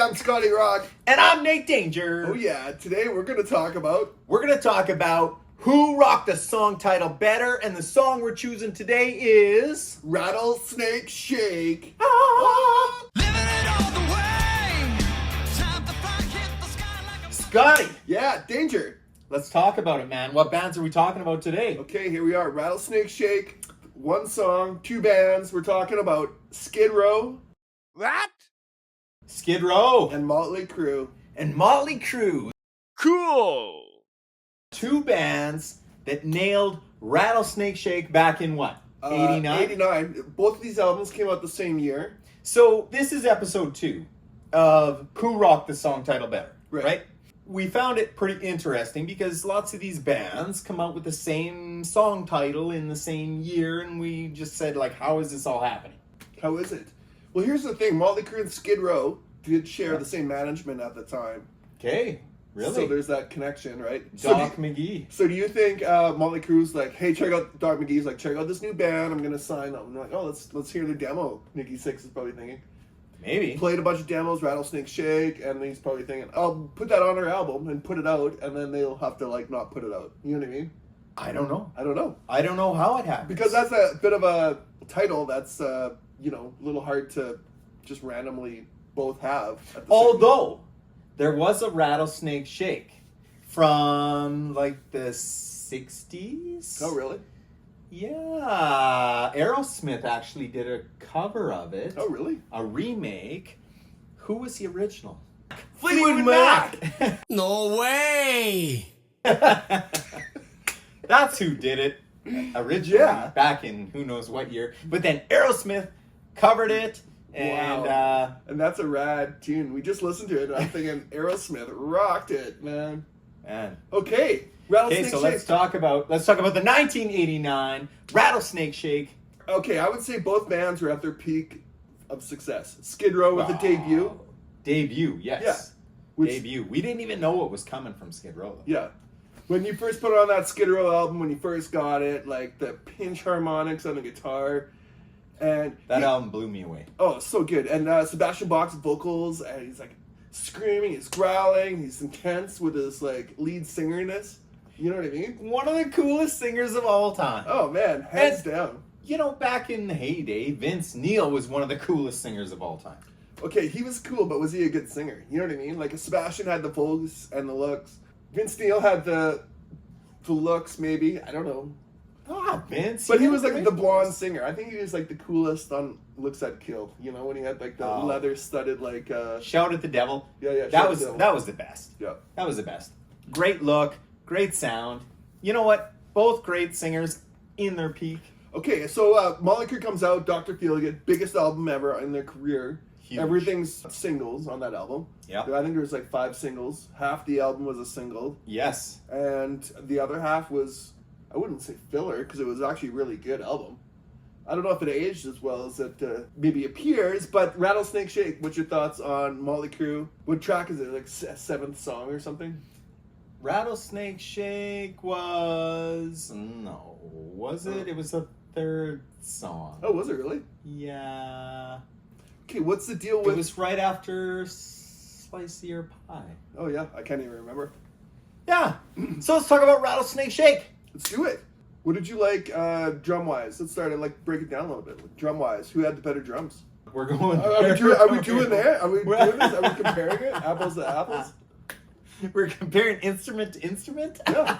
I'm Scotty Rock. And I'm Nate Danger. Oh yeah, today we're going to talk about... who rocked the song title better, and the song we're choosing today is... Rattlesnake Shake. Scotty, Yeah, Danger. let's talk about it, man. What bands are we talking about today? Okay, here we are. Rattlesnake Shake. One song, two bands. We're talking about Skid Row. What? Skid Row And Motley Crüe. and Motley Crüe. Cool. Two bands that nailed Rattlesnake Shake back in what? 89? 89. Both of these albums came out the same year. So this is episode 2 of Who Rocked the Song Title Better, right? We found it pretty interesting because lots of these bands come out with the same song title in the same year, and we just said, like, how is this all happening? How is it? Well, here's the thing. Motley Crüe and Skid Row did share the same management at the time. Okay, really? So there's that connection, right? Doc McGee. So do you think Motley Crue's like, hey, check out Doc McGee's like, check out this new band, I'm gonna sign them. And they're like, oh, let's hear the demo. Nikki Sixx is probably thinking. Maybe. Played a bunch of demos, Rattlesnake Shake, and he's probably thinking, I'll put that on our album and put it out, and then they'll have to like not put it out. You know what I mean? I don't know. I don't know. I don't know how it happened. Because that's a bit of a title that's a little hard to just randomly both have. At the Although there was a Rattlesnake Shake from like the 60s. Oh, really? Yeah. Aerosmith actually did a cover of it. Oh, really? A remake. Who was the original? Fleetwood Mac. No way. That's who did it originally, Yeah. back in who knows what year. But then Aerosmith covered it, and Wow. And that's a rad tune. We just listened to it, and I'm thinking Aerosmith rocked it, man. man. Okay, Rattlesnake Okay, so Shake. let's talk about the 1989 Rattlesnake Shake. Okay, I would say both bands were at their peak of success. Skid Row with the debut. Debut, yes. Yeah. Which- Debut. We didn't even know what was coming from Skid Row, though. Yeah. When you first put on that Skid Row album, when you first got it, like the pinch harmonics on the guitar, and That album blew me away. oh, so good. And Sebastian Bach's vocals, and he's like screaming, he's growling, he's intense with his like lead singerness. You know what I mean? One of the coolest singers of all time. Oh man, hands down. You know, back in the heyday, Vince Neil was one of the coolest singers of all time. Okay, he was cool, but was he a good singer? You know what I mean? Like Sebastian had the voice and the looks. Vince Neil had the looks, maybe. I don't know. Ah, Vince. But he had was like great the blonde voice. singer. I think he was like the coolest on Looks That Kill. You know, when he had like the Oh. leather studded like Shout at the Devil. yeah, Shout That at was the Devil. that was the best. Yeah. That was the best. Great look, great sound. You know what? Both great singers in their peak. Okay, so Motley Crüe comes out, Dr. Feelgood, biggest album ever in their career. Huge. Everything's singles on that album. Yep. I think there was like 5 singles. Half the album was a single, Yes. and the other half was, I wouldn't say filler, because it was actually a really good album. I don't know if it aged as well as it maybe appears, but Rattlesnake Shake, what's your thoughts on Motley Crüe? What track is it, like 7th song or something? Rattlesnake Shake was it? It was the 3rd song. Oh, was it really? Yeah. Okay, what's the deal It with... was right after Slice Your Pie. Oh yeah, I can't even remember. Yeah. So let's talk about Rattlesnake Shake. Let's do it. What did you like drum-wise? Let's start and like break it down a little bit. Drum-wise, who had the better drums? We're going. Are we doing that? Are we doing this? Are we comparing it? Apples to apples? We're comparing instrument to instrument. Yeah.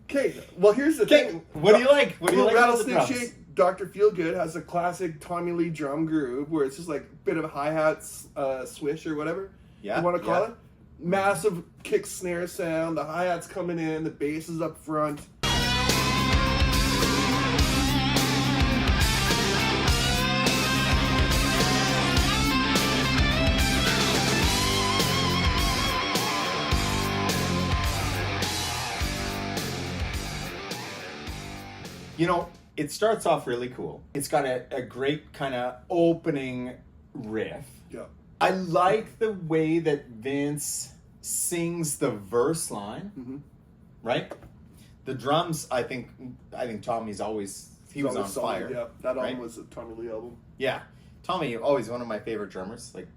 Okay, well here's the Okay, thing. what do you like? What do you like about the Rattlesnake drums? Shake, Dr. Feelgood has a classic Tommy Lee drum groove where it's just like a bit of a hi-hat swish or whatever Yeah, you want to call yeah. it. Massive kick snare sound, the hi-hat's coming in, the bass is up front. You know, it starts off really cool. It's got a great kind of opening riff. Yeah. I like the way that Vince sings the verse line, Mm-hmm. right? The drums, I think Tommy's always, he was on Solid, fire. Yeah, that album right? was a Tommy Lee album. Yeah. Tommy, always one of my favorite drummers. Like,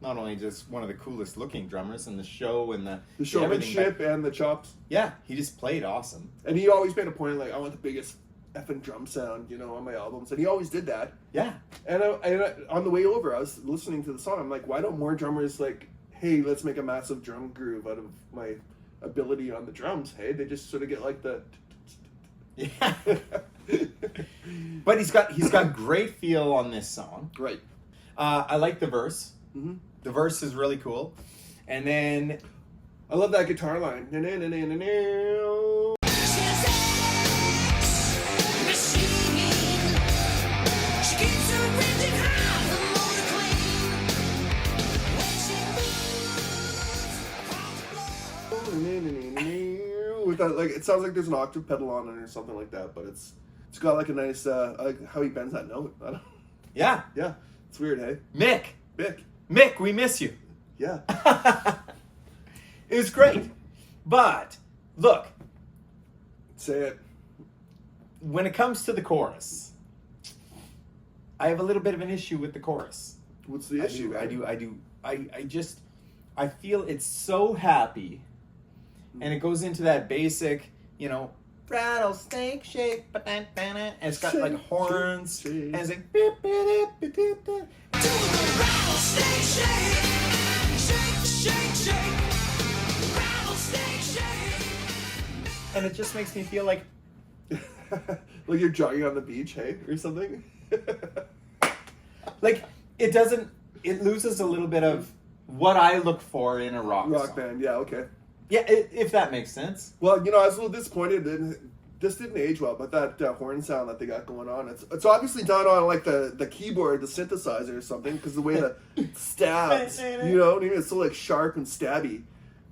not only just one of the coolest looking drummers in the show and the everything, showmanship and the chops. yeah, he just played awesome. And he always made a point like, I want the biggest effing drum sound, you know, on my albums. And he always did that. Yeah. And on the way over, I was listening to the song. I'm like, why don't more drummers like, hey, let's make a massive drum groove out of my ability on the drums? Hey, they just sort of get like the. Yeah. But he's got great feel on this song. Right. I like the verse. Mm-hmm. The verse is really cool. And then I love that guitar line. With that, like, it sounds like there's an octave pedal on it or something like that, but it's got like a nice I like how he bends that note. I don't, yeah, it's weird, hey. Mick, we miss you. Yeah. It was great. But look, Say it. when it comes to the chorus, I have a little bit of an issue with the chorus. What's the issue? I feel it's so happy, and it goes into that basic, you know, rattlesnake shake, and it's got like horns, shake. and it's like beep, beep, beep, beep, beep. Rattlesnake shake, shake, shake, shake, rattlesnake shake. And it just makes me feel like, Like you're jogging on the beach, hey, or something. like it loses a little bit of what I look for in a rock song. Band, yeah, okay. Yeah, if that makes sense. Well, you know, I was a little disappointed that this didn't age well, but that horn sound that they got going on, it's obviously done on like the keyboard, the synthesizer or something, because the way the stabs, you know, it's so like sharp and stabby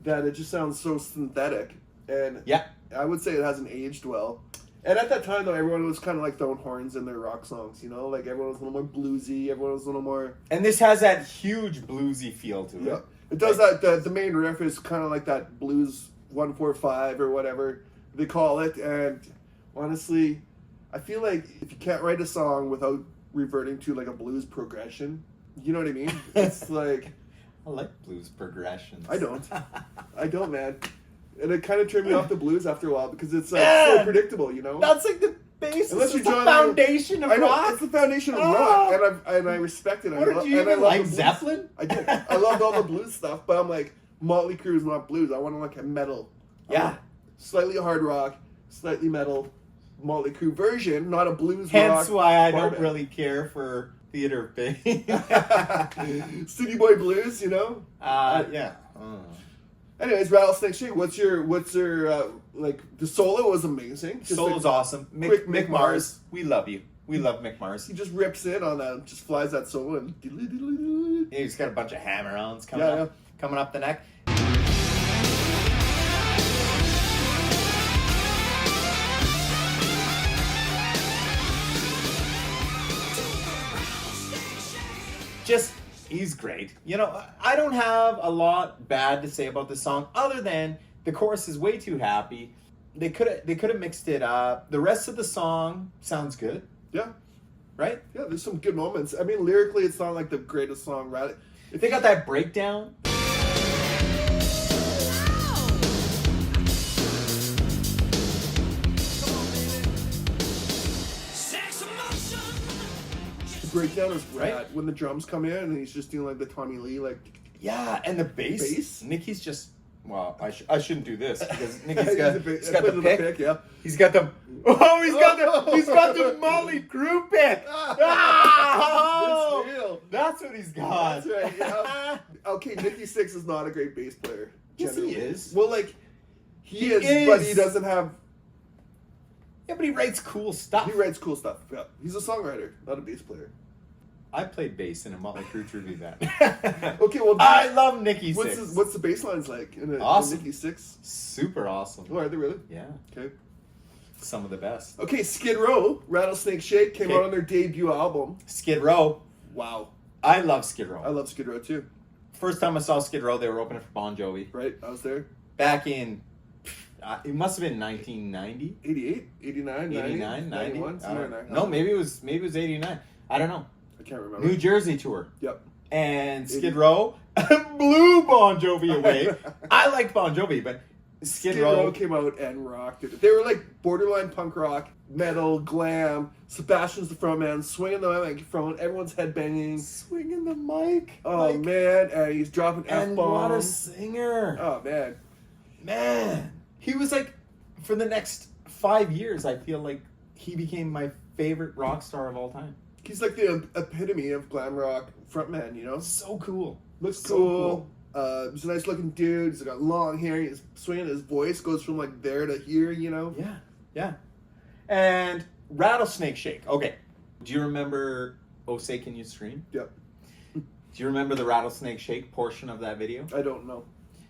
that it just sounds so synthetic. And Yeah. I would say it hasn't aged well. And at that time, though, everyone was kind of like throwing horns in their rock songs, you know? Like, everyone was a little more bluesy, everyone was a little more... And this has that huge bluesy feel to it. Yeah. It does that, the main riff is kind of like that blues 145 or whatever they call it, and honestly, I feel like if you can't write a song without reverting to, like, a blues progression, you know what I mean? It's like... I like blues progressions. I don't, man. And it kind of turned me off the blues after a while because it's like so predictable, you know? That's like the basis. Unless It's you're the John foundation of I know, rock. it's the foundation of Oh. rock, and I respect it. What did you and I even love like, the blues. Zeppelin? I did. I loved all the blues stuff, but I'm like, Motley Crüe is not blues. I want to like a metal. I Yeah. want slightly hard rock, slightly metal, Motley Crüe version, not a blues Hence rock. why I bar don't band. really care for Theater of Pain. City Boy Blues, you know? Yeah. Anyways, Rattlesnake Shake, what's your like, the solo was amazing. Just Solo's like, awesome. quick Mick Mars, we love you. We love Mick Mars. He just rips in on that, just flies that solo and He's got a bunch of hammer-ons coming Yeah, up, coming up the neck. Just, he's great. You know, I don't have a lot bad to say about this song other than the chorus is way too happy. They could have mixed it up. The rest of the song sounds good, yeah. right? Yeah, there's some good moments. I mean, lyrically, it's not like the greatest song. If they got that breakdown, Sex emotion. the breakdown is rad. Right. When the drums come in and he's just doing like the Tommy Lee, like, yeah, and the bass. Bass? Nicky's just well, I shouldn't do this because Nicky's he's got a big- he's got plays the with pick. yeah. He's got the he's got the Motley Crüe pick. Ah! It's real. That's what he's got. That's right. Yeah. Okay, Nicky Sixx is not a great bass player. Yes, he generally. is. Well, like he is, is. but he doesn't have. Yeah, but he writes cool stuff. He writes cool stuff. Yeah, he's a songwriter, not a bass player. I played bass in a Motley Crüe tribute band. Okay, well, I love Nicky what's Sixx. what's the bass lines like in a Awesome. Nicky Sixx? Super awesome. Oh, are they really? Yeah, Okay. some of the best. Okay, Skid Row, Rattlesnake Shake came Okay. out on their debut album. Skid Row. Wow, I love Skid Row. I love Skid Row too. First time I saw Skid Row, they were opening for Bon Jovi. Right, I was there. Back in, it must have been 1990, 88, 89, 90, 89, 90. 91, somewhere in there. No, maybe it was 89. I don't know. I can't remember. New Jersey tour. Yep. And Skid 80. Row, blew Bon Jovi away. I like Bon Jovi, but Skid Row came out and rocked it. They were like borderline punk rock, metal, glam. Sebastian's the frontman, swinging the microphone. Everyone's headbanging. swinging the mic. Oh, like, man. And he's dropping and what a F-bombs. singer. Oh, man. Man. He was like, for the next 5 years, I feel like he became my favorite rock star of all time. He's like the epitome of glam rock frontman, you know? So cool. Looks So cool. He's a nice looking dude. He's got long hair. He's swinging. His voice goes from like there to here, you know? Yeah, yeah. And Rattlesnake Shake. Okay. Do you remember Oh Say Can You Scream? Yep. Do you remember the Rattlesnake Shake portion of that video? I don't know.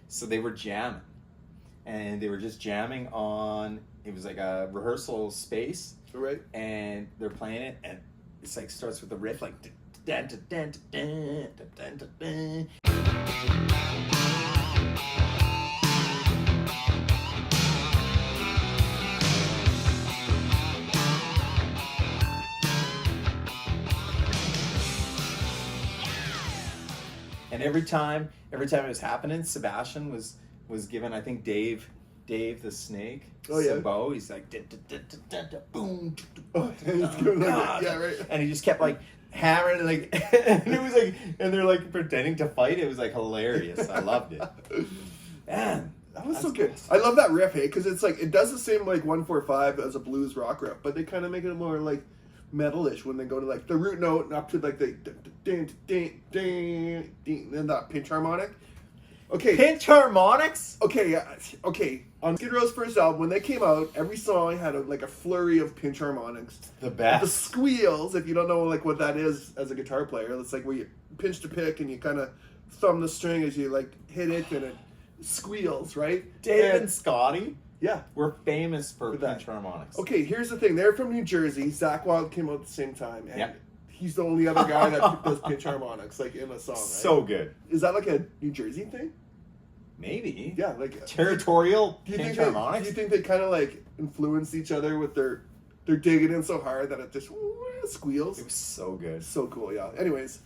So they were jamming. And they were just jamming on, it was like a rehearsal space. All right. And they're playing it. And it's like starts with the riff like... dun, dun, dun, dun, dun, dun, dun, dun. And every time it was happening, Sebastian was given, I think Dave the Snake, Oh, yeah. some bow. He's like, dun, dun, dun, dun, dun, dun, boom, Oh, he's doing like that. Yeah, right. and he just kept like hammering, like, and it was like, and they're like pretending to fight. It was like hilarious. I loved it. Man, That was that's so good. cool. I love that riff, hey, because it's like it does the same like 145 as a blues rock riff, but they kind of make it more like metalish when they go to like the root note and up to like the and that pinch harmonic. Okay, Pinch harmonics. okay, yeah, okay. On Skid Row's first album, when they came out, every song had like a flurry of pinch harmonics. The The best. squeals, if you don't know like what that is as a guitar player, it's like where you pinch the pick and you kind of thumb the string as you like hit it and it squeals, right? Dave And- and Scotty yeah. were famous for For that. pinch harmonics. Okay, here's the thing. They're from New Jersey. Zach Wild came out at the same time, and Yeah. he's the only other guy that does pinch harmonics like in a song. Right? So good. is that like a New Jersey thing? Maybe. Yeah, like Territorial Do you pinch think harmonics. do you think they kind of like influenced each other with they're digging in so hard that it just squeals? It was so good. So cool, yeah. Anyways,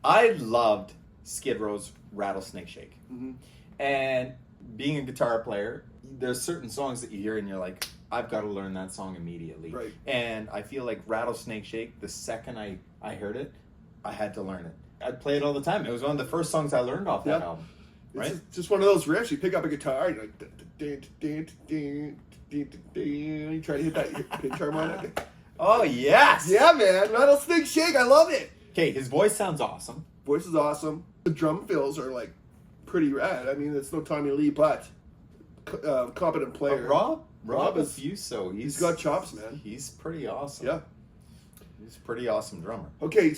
I loved Skid Row's Rattlesnake Shake. Mhm. And being a guitar player, there's certain songs that you hear and you're like, I've got to learn that song immediately. Right. And I feel like Rattlesnake Shake, the second I heard it, I had to learn it. I'd play it all the time. It was one of the first songs I learned off that Yeah. album. it's Right? just one of those riffs. You pick up a guitar, you're like, you try to hit that pinch harmonic. Oh, yes! Yeah, man, Rattlesnake Shake. I love it. Okay, his voice sounds awesome. Voice is awesome. The drum fills are like pretty rad. I mean, it's no Tommy Lee, but competent But player. Rob Rob is is- Fuso. he's got chops, man. He's pretty awesome. Yeah. He's a pretty awesome drummer. Okay,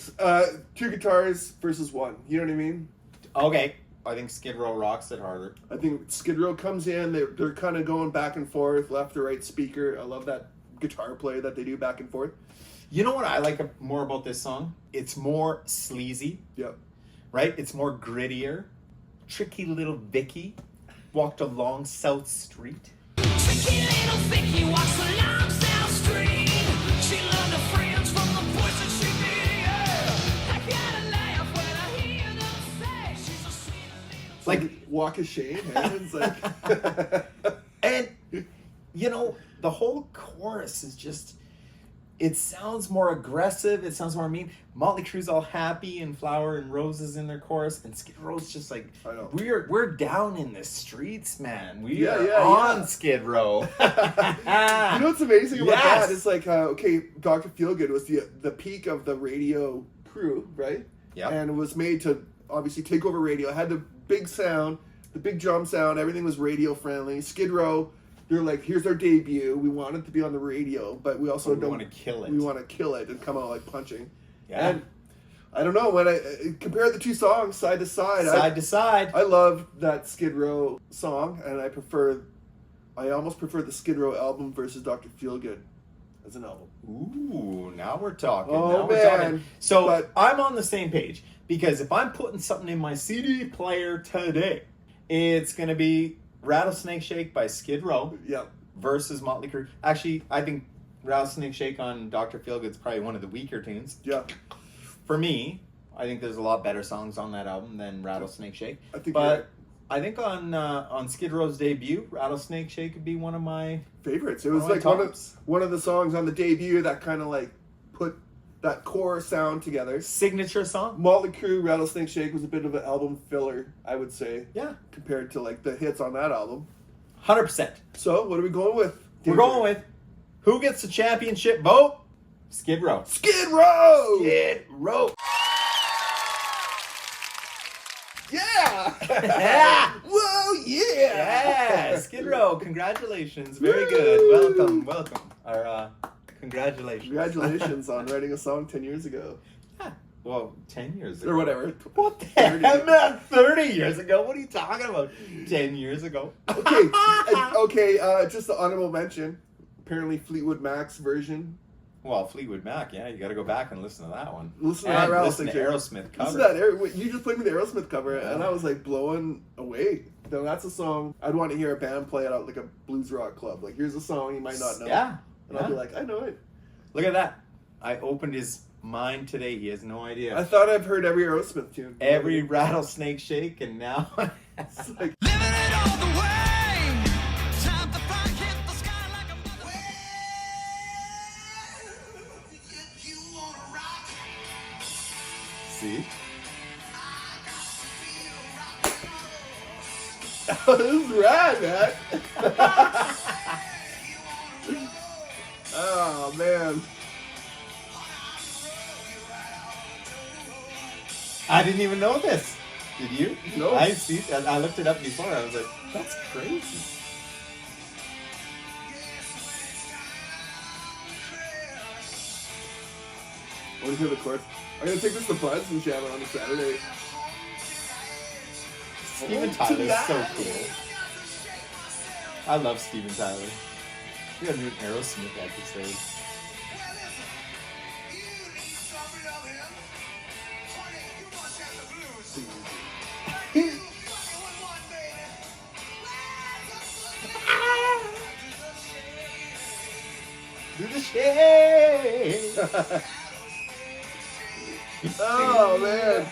two guitars versus one. You know what I mean? Okay. I think Skid Row rocks it harder. I think Skid Row comes in. They're kind of going back and forth, left to right speaker. I love that guitar play that they do back and forth. You know what I like more about this song? It's more sleazy, Yep. right? It's more grittier. Tricky little Vicky walked along South Street. Tricky little Vicky walks along South Street. She learned her friends from the voices she did. I gotta laugh when I hear them say she's a sweet little. It's like walk of shame. Man. It's like And, you know, the whole chorus is just, it sounds more aggressive. It sounds more mean. Motley Crue's all happy and flower and roses in their chorus. And Skid Row's just like, I know. we're down in the streets, man. We Yeah, are yeah, on yeah. Skid Row. you know what's amazing about Yes. that? It's like okay, Dr. Feelgood was the peak of the radio crew, right? Yep. And it was made to obviously take over radio. It had the big sound, the big drum sound. Everything was radio friendly. Skid Row, they're like, here's our debut. We want it to be on the radio, but we also We don't wanna kill it. We want to kill it and come out like punching. Yeah. And I don't know when I compare the two songs side to side. Side to side. I love that Skid Row song, and I almost prefer the Skid Row album versus Dr. Feelgood as an album. Ooh, now we're talking. Oh, now we're man. talking. So But- I'm on the same page because if I'm putting something in my CD player today, it's going to be Rattlesnake Shake by Skid Row Yeah, versus Motley Crüe. Actually, I think Rattlesnake Shake on Dr. Feelgood's probably one of the weaker tunes. yeah. For me, I think there's a lot better songs on that album than Rattlesnake Shake. I think you're But right. I think on Skid Row's debut, Rattlesnake Shake would be one of my Favorites. It was One of like my one tops. of the songs on the debut that kind of like put that core sound together. signature song. Motley Crüe, Rattlesnake Shake was a bit of an album filler, I would say, Yeah, compared to like the hits on that album. 100%. So, what are we going with? We're going with who gets the championship vote? Skid Row. Skid Row! Skid Row. Yeah! Whoa, yeah! Yeah, Skid Row. Congratulations. Very good. Welcome. Our congratulations. Congratulations on writing a song 10 years ago. Yeah. Well, 10 years ago. Or whatever. What the 30. heck, man? 30 years ago? What are you talking about? 10 years ago? Okay, just an honorable mention. Apparently Fleetwood Mac's version. Well, Fleetwood Mac, yeah, you got to go back and listen to that one. Listen to And that listen to Rattlesnake Aerosmith This cover. is that wait, you just played me the Aerosmith cover, and I was like blown away. Now that's a song I'd want to hear a band play it out like a blues rock club. Like, here's a song you might not know. Yeah. And I'll be like, I know it. Look at that. I opened his mind today. He has no idea. I thought I've heard every Aerosmith tune. Every Rattlesnake Shake, and now... It's like, Living it all the way. Time to fly, hit the sky like a mother. You wanna rock? See? this is rad, man. Oh, man. I didn't even know this. Did you? No. I see. I looked it up before. I was like, that's crazy. I want to hear the chords. I'm going to take this to Buds and jam it on a Saturday. Steven Tyler's so cool. I love Steven Tyler. We got a new Aerosmith episode. Do the shade. Oh, man.